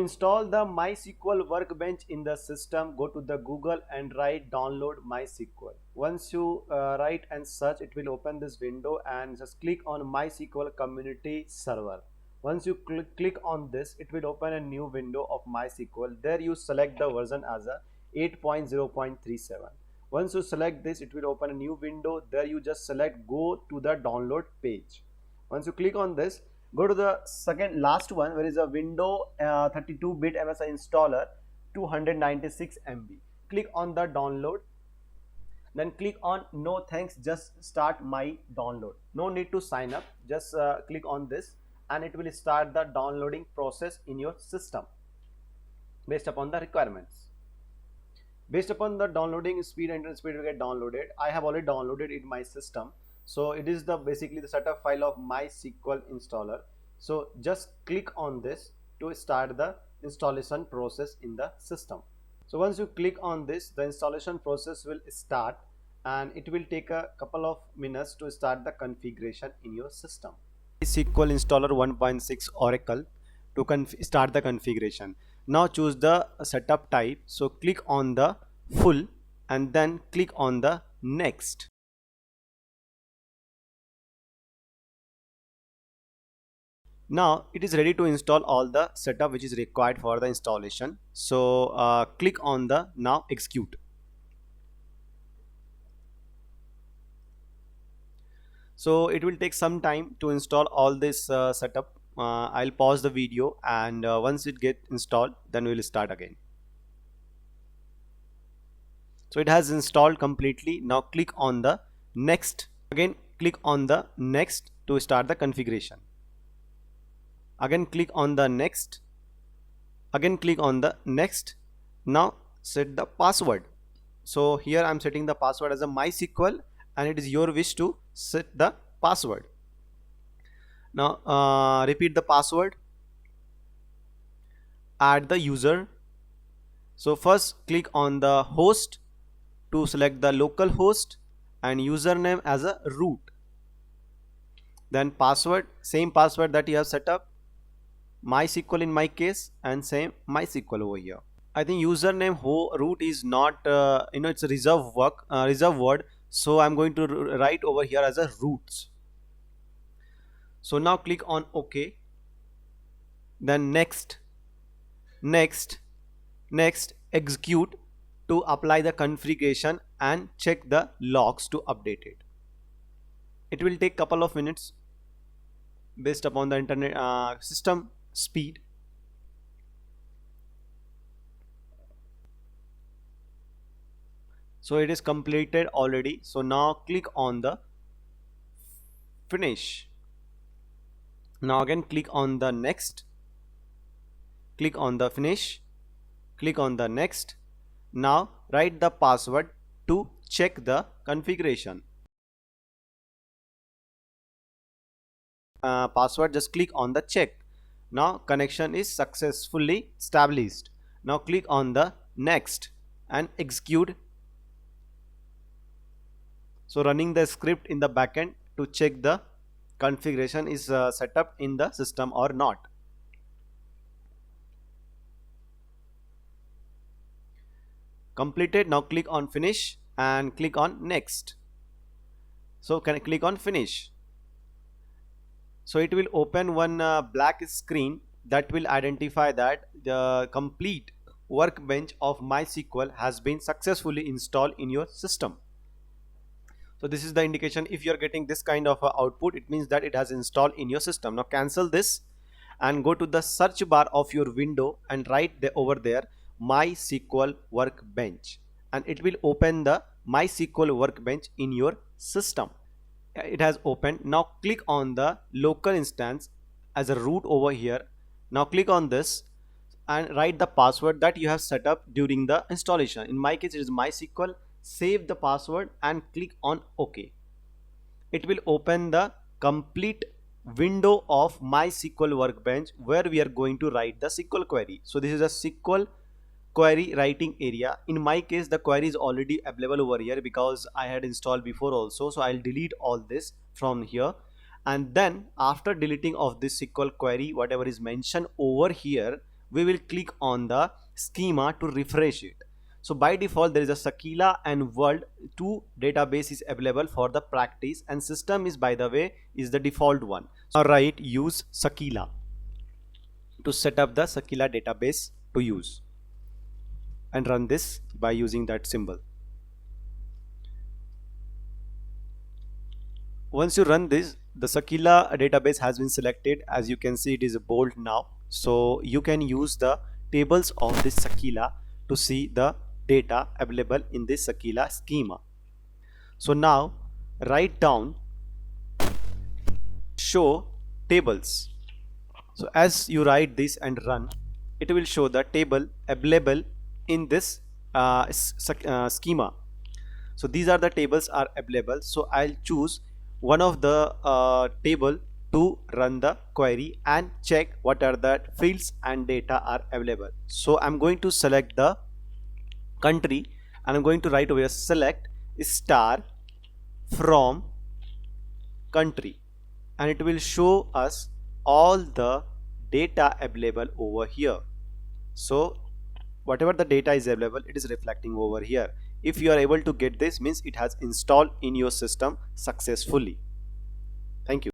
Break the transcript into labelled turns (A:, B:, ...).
A: To install the MySQL Workbench in the system, go to the Google and write download MySQL. Once you write and search, it will open this window, and just click on MySQL Community Server. Once you click on this, it will open a new window of MySQL. There you select the version as a 8.0.37. Once you select this, it will open a new window. There you just select go to the download page. Once you click on this, go to the second last one, where is a window 32-bit MSI installer 296 MB. Click on the download, then click on no thanks, just start my download. No need to sign up, just click on this and it will start the downloading process in your system based upon the requirements. Based upon the downloading speed, internet speed will get downloaded. I have already downloaded it in my system. So it is the basically the setup file of MySQL installer. So just click on this to start the installation process in the system. So once you click on this, the installation process will start and it will take a couple of minutes to start the configuration in your system. MySQL installer 1.6 Oracle to start the configuration. Now choose the setup type. So click on the full and then click on the next. Now it is ready to install all the setup which is required for the installation. So click on the now execute. So it will take some time to install all this setup. I'll pause the video, and once it gets installed, then we will start again. So it has installed completely. Now click on the next. Again click on the next to start the configuration. Again click on the next. Again click on the next. Now set the password. So here I am setting the password as a MySQL, and it is your wish to set the password. Now repeat the password. Add the user. So first click on the host to select the local host and username as a root. Then password, same password that you have set up, MySQL in my case, and same MySQL over here. I think username root is not it's a reserve word, so I'm going to write over here as a roots. So now click on OK, then next, execute to apply the configuration and check the logs to update it. It will take couple of minutes based upon the internet system speed. So it is completed already. So now click on the finish. Now again click on the next, click on the finish, click on the next. Now write the password to check the configuration. Password, just click on the check. Now connection is successfully established. Now click on the next and execute. So running the script in the backend to check the configuration is set up in the system or not. Completed. Now click on finish and click on next. So can I click on finish? So it will open one black screen that will identify that the complete workbench of MySQL has been successfully installed in your system. So this is the indication. If you are getting this kind of output, it means that it has installed in your system. Now cancel this and go to the search bar of your window and write over there MySQL Workbench, and it will open the MySQL Workbench in your system. It has opened. Now click on the local instance as a root over here. Now click on this and write the password that you have set up during the installation. In my case it is MySQL. Save the password and click on OK. It will open the complete window of MySQL Workbench where we are going to write the SQL query. So this is a SQL query writing area. In my case the query is already available over here because I had installed before also. So I'll delete all this from here, and then after deleting of this SQL query, whatever is mentioned over here, we will click on the schema to refresh it. So by default there is a Sakila and World, two database is available for the practice, and system is, by the way, is the default one. So right, use Sakila to set up the Sakila database to use, and run this by using that symbol. Once you run this, the Sakila database has been selected. As you can see, it is bold now. So you can use the tables of this Sakila to see the data available in this Sakila schema. So now write down show tables. So as you write this and run, it will show the table available in this schema. So these are the tables are available. So I'll choose one of the table to run the query and check what are the fields and data are available. So I'm going to select the country, and I'm going to write over here select star from country, and it will show us all the data available over here. So whatever the data is available, it is reflecting over here. If you are able to get this, means it has installed in your system successfully. Thank you.